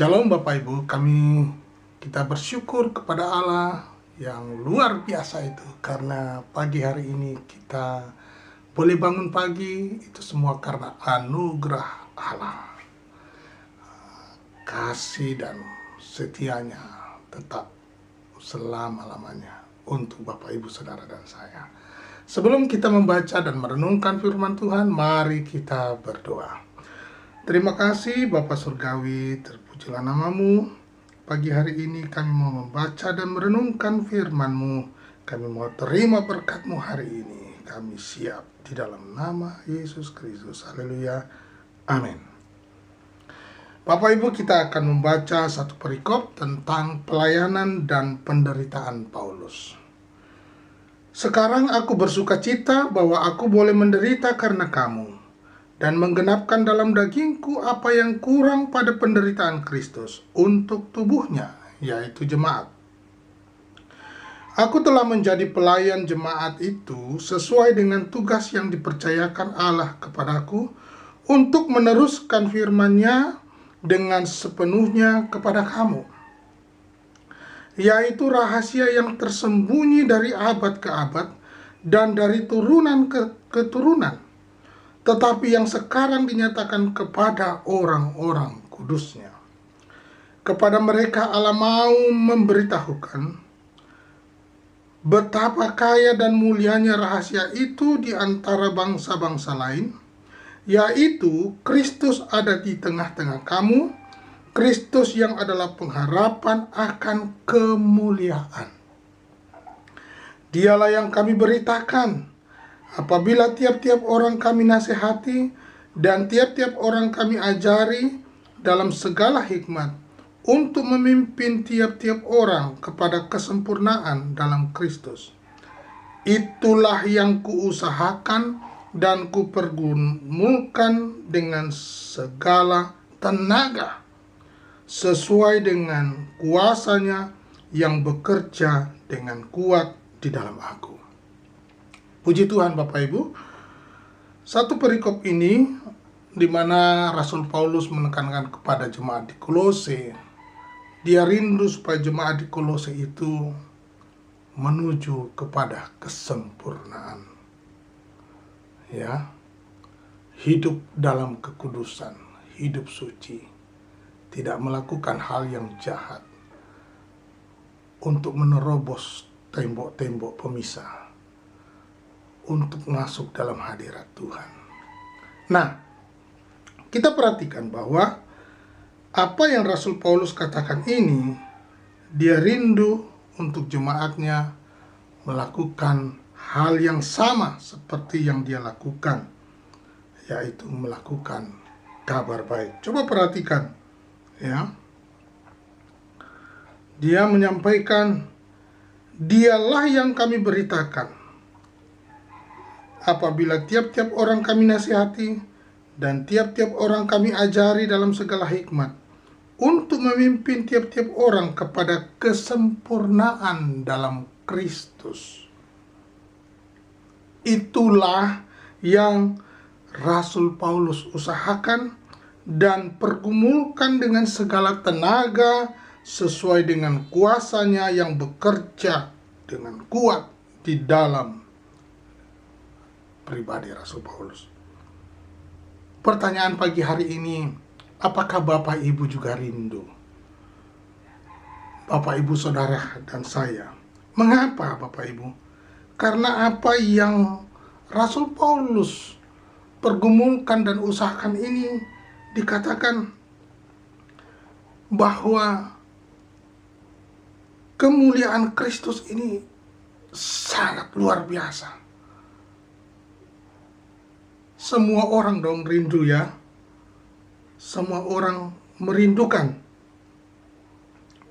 Shalom Bapak Ibu, kita bersyukur kepada Allah yang luar biasa itu karena pagi hari ini kita boleh bangun pagi, itu semua karena anugerah Allah. Kasih dan setianya tetap selama-lamanya untuk Bapak Ibu Saudara dan saya. Sebelum kita membaca dan merenungkan firman Tuhan, mari kita berdoa. Terima kasih Bapa Surgawi, terpujilah namamu. Pagi hari ini kami mau membaca dan merenungkan firman-Mu. Kami mau terima berkat-Mu hari ini. Kami siap di dalam nama Yesus Kristus. Haleluya. Amin. Bapak Ibu, kita akan membaca satu perikop tentang pelayanan dan penderitaan Paulus. Sekarang aku bersuka cita bahwa aku boleh menderita karena kamu, dan menggenapkan dalam dagingku apa yang kurang pada penderitaan Kristus untuk tubuhnya, yaitu jemaat. Aku telah menjadi pelayan jemaat itu sesuai dengan tugas yang dipercayakan Allah kepadaku untuk meneruskan firman-Nya dengan sepenuhnya kepada kamu, yaitu rahasia yang tersembunyi dari abad ke abad dan dari turunan ke keturunan, tetapi yang sekarang dinyatakan kepada orang-orang kudusnya. Kepada mereka Allah mau memberitahukan betapa kaya dan mulianya rahasia itu di antara bangsa-bangsa lain, yaitu Kristus ada di tengah-tengah kamu, Kristus yang adalah pengharapan akan kemuliaan. Dialah yang kami beritakan apabila tiap-tiap orang kami nasihati dan tiap-tiap orang kami ajari dalam segala hikmat untuk memimpin tiap-tiap orang kepada kesempurnaan dalam Kristus. Itulah yang kuusahakan dan kupergumulkan dengan segala tenaga sesuai dengan kuasa-Nya yang bekerja dengan kuat di dalam aku. Puji Tuhan Bapak Ibu. Satu perikop ini di mana Rasul Paulus menekankan kepada jemaat di Kolose. Dia rindu supaya jemaat di Kolose itu menuju kepada kesempurnaan. Ya. Hidup dalam kekudusan, hidup suci, tidak melakukan hal yang jahat untuk menerobos tembok-tembok pemisah, untuk masuk dalam hadirat Tuhan. Nah, kita perhatikan bahwa apa yang Rasul Paulus katakan ini, dia rindu untuk jemaatnya melakukan hal yang sama seperti yang dia lakukan, yaitu melakukan kabar baik. Coba perhatikan, ya. Dia menyampaikan, dialah yang kami beritakan apabila tiap-tiap orang kami nasihati dan tiap-tiap orang kami ajari dalam segala hikmat untuk memimpin tiap-tiap orang kepada kesempurnaan dalam Kristus. Itulah yang Rasul Paulus usahakan dan pergumulkan dengan segala tenaga sesuai dengan kuasa-Nya yang bekerja dengan kuat di dalam pribadi Rasul Paulus. Pertanyaan pagi hari ini, apakah Bapak Ibu juga rindu? Bapak Ibu Saudara dan saya. Mengapa Bapak Ibu? Karena apa yang Rasul Paulus pergumulkan dan usahakan ini dikatakan bahwa kemuliaan Kristus ini sangat luar biasa. Semua orang dong rindu, ya. Semua orang merindukan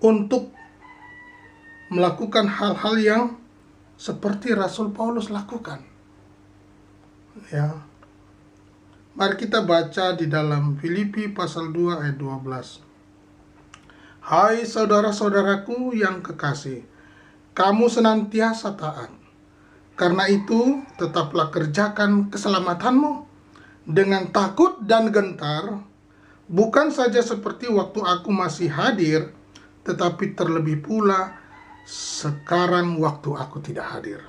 untuk melakukan hal-hal yang seperti Rasul Paulus lakukan. Ya. Mari kita baca di dalam Filipi pasal 2 ayat 12. Hai saudara-saudaraku yang kekasih, kamu senantiasa taat. Karena itu, tetaplah kerjakan keselamatanmu dengan takut dan gentar, Bukan saja seperti waktu aku masih hadir, tetapi terlebih pula sekarang waktu aku tidak hadir.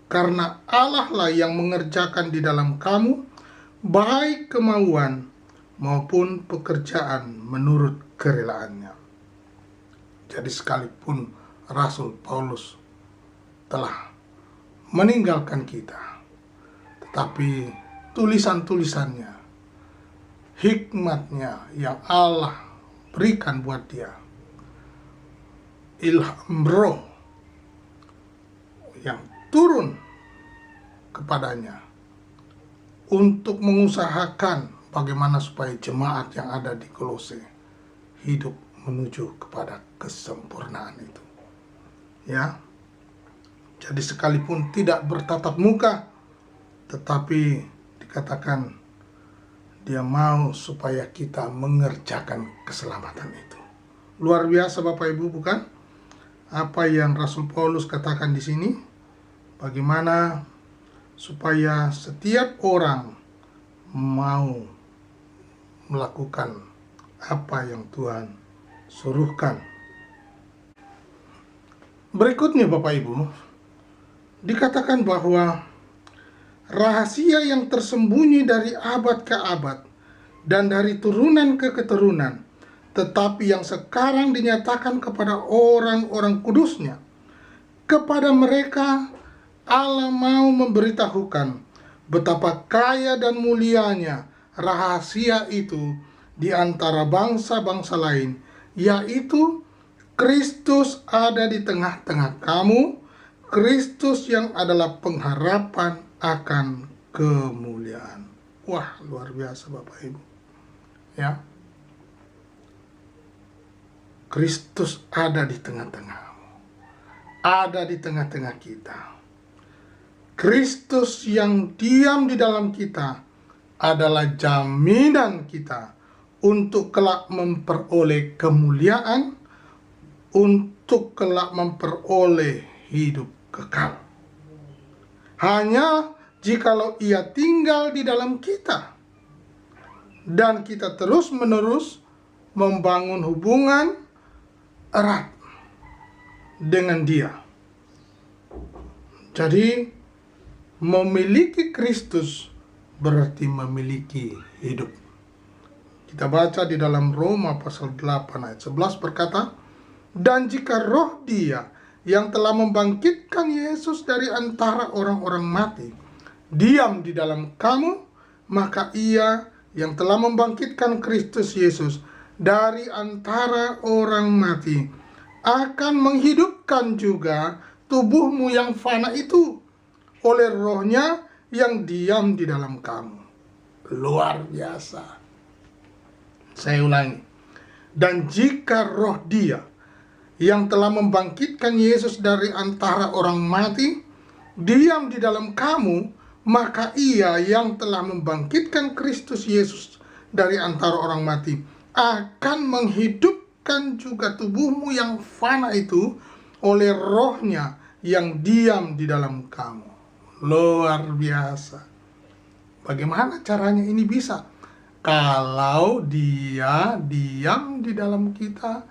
Karena Allah lah yang mengerjakan di dalam kamu, baik kemauan maupun pekerjaan menurut kerelaannya. Jadi sekalipun Rasul Paulus telah meninggalkan kita, tetapi tulisan-tulisannya, hikmatnya yang Allah berikan buat dia, ilham roh yang turun kepadanya untuk mengusahakan bagaimana supaya jemaat yang ada di Kolose hidup menuju kepada kesempurnaan itu. Ya. Jadi sekalipun tidak bertatap muka, tetapi dikatakan dia mau supaya kita mengerjakan keselamatan itu. Luar biasa Bapak Ibu, bukan? Apa yang Rasul Paulus katakan di sini, bagaimana supaya setiap orang mau melakukan apa yang Tuhan suruhkan. Berikutnya Bapak Ibu, dikatakan bahwa rahasia yang tersembunyi dari abad ke abad dan dari turunan ke keturunan, tetapi yang sekarang dinyatakan kepada orang-orang kudusnya. Kepada mereka Allah mau memberitahukan betapa kaya dan mulianya rahasia itu di antara bangsa-bangsa lain, yaitu Kristus ada di tengah-tengah kamu, Kristus yang adalah pengharapan akan kemuliaan. Wah, luar biasa Bapak Ibu. Ya. Kristus ada di tengah-tengahmu. Ada di tengah-tengah kita. Kristus yang diam di dalam kita adalah jaminan kita untuk kelak memperoleh kemuliaan, untuk kelak memperoleh hidup kekal. Hanya jikalau ia tinggal di dalam kita dan kita terus-menerus membangun hubungan erat dengan dia. Jadi memiliki Kristus berarti memiliki hidup. Kita baca di dalam Roma pasal 8 ayat 11 berkata, dan jika roh dia yang telah membangkitkan Yesus dari antara orang-orang mati diam di dalam kamu, maka ia yang telah membangkitkan Kristus Yesus dari antara orang mati akan menghidupkan juga tubuhmu yang fana itu oleh rohnya yang diam di dalam kamu. Luar biasa. Saya ulangi. Dan jika roh dia yang telah membangkitkan Yesus dari antara orang mati diam di dalam kamu, maka ia yang telah membangkitkan Kristus Yesus dari antara orang mati akan menghidupkan juga tubuhmu yang fana itu oleh rohnya yang diam di dalam kamu. Luar biasa. Bagaimana caranya ini bisa? Kalau dia diam di dalam kita,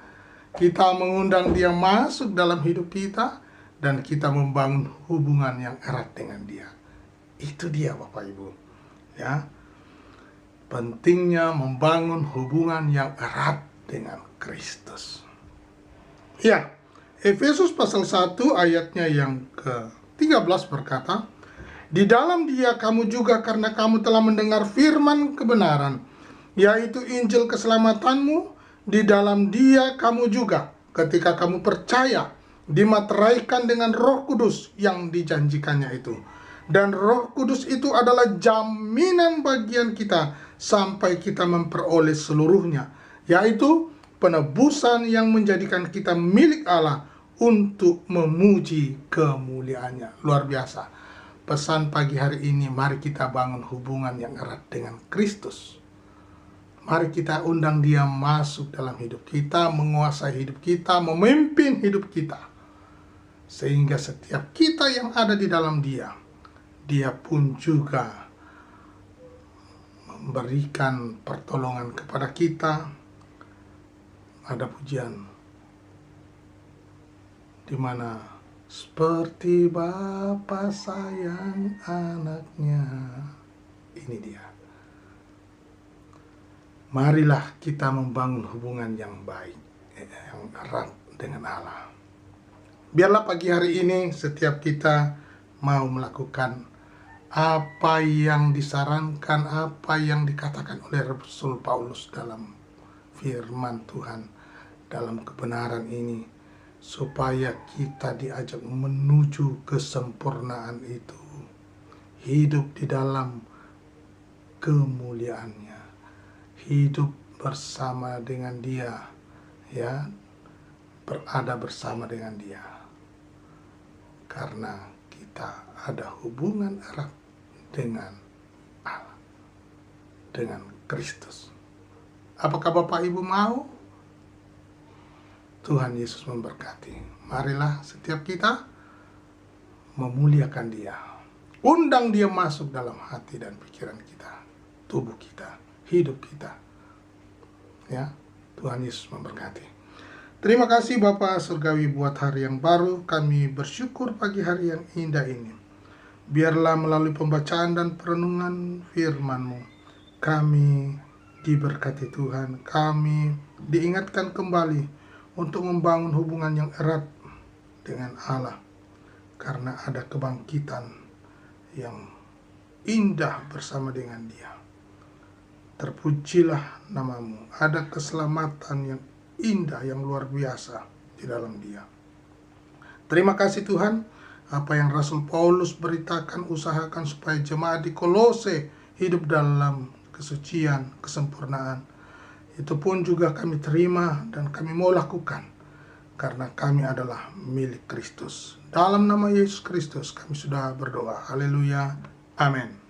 kita mengundang dia masuk dalam hidup kita, dan kita membangun hubungan yang erat dengan dia. Itu dia Bapak Ibu. Ya. Pentingnya membangun hubungan yang erat dengan Kristus. Ya, Efesus pasal 1 ayatnya yang ke-13 berkata, di dalam dia kamu juga karena kamu telah mendengar firman kebenaran, yaitu Injil keselamatanmu, di dalam dia kamu juga ketika kamu percaya dimateraikan dengan Roh Kudus yang dijanjikannya itu. Dan Roh Kudus itu adalah jaminan bagian kita sampai kita memperoleh seluruhnya, yaitu penebusan yang menjadikan kita milik Allah untuk memuji kemuliaannya. Luar biasa. Pesan pagi hari ini, mari kita bangun hubungan yang erat dengan Kristus. Mari kita undang dia masuk dalam hidup kita, menguasai hidup kita, memimpin hidup kita. Sehingga setiap kita yang ada di dalam dia, dia pun juga memberikan pertolongan kepada kita. Ada pujian di mana seperti Bapa sayang anaknya. Ini dia. Marilah kita membangun hubungan yang baik, yang erat dengan Allah. Biarlah pagi hari ini setiap kita mau melakukan apa yang disarankan, apa yang dikatakan oleh Rasul Paulus dalam firman Tuhan, dalam kebenaran ini, supaya kita diajak menuju kesempurnaan itu, hidup di dalam kemuliaannya, hidup bersama dengan Dia, ya, berada bersama dengan Dia, karena kita ada hubungan erat dengan Allah, dengan Kristus. Apakah Bapak Ibu mau? Tuhan Yesus memberkati. Marilah setiap kita memuliakan Dia. Undang Dia masuk dalam hati dan pikiran kita, tubuh kita, hidup kita. Ya, Tuhan Yesus memberkati. Terima kasih Bapa Surgawi buat hari yang baru. Kami bersyukur pagi hari yang indah ini. Biarlah melalui pembacaan dan perenungan firman-Mu, kami diberkati Tuhan. Kami diingatkan kembali untuk membangun hubungan yang erat dengan Allah, karena ada kebangkitan yang indah bersama dengan Dia. Terpujilah nama-Mu. Ada keselamatan yang indah, yang luar biasa di dalam Dia. Terima kasih Tuhan. Apa yang Rasul Paulus beritakan, usahakan supaya jemaat di Kolose hidup dalam kesucian, kesempurnaan. Itu pun juga kami terima dan kami mau lakukan, karena kami adalah milik Kristus. Dalam nama Yesus Kristus kami sudah berdoa. Haleluya. Amin.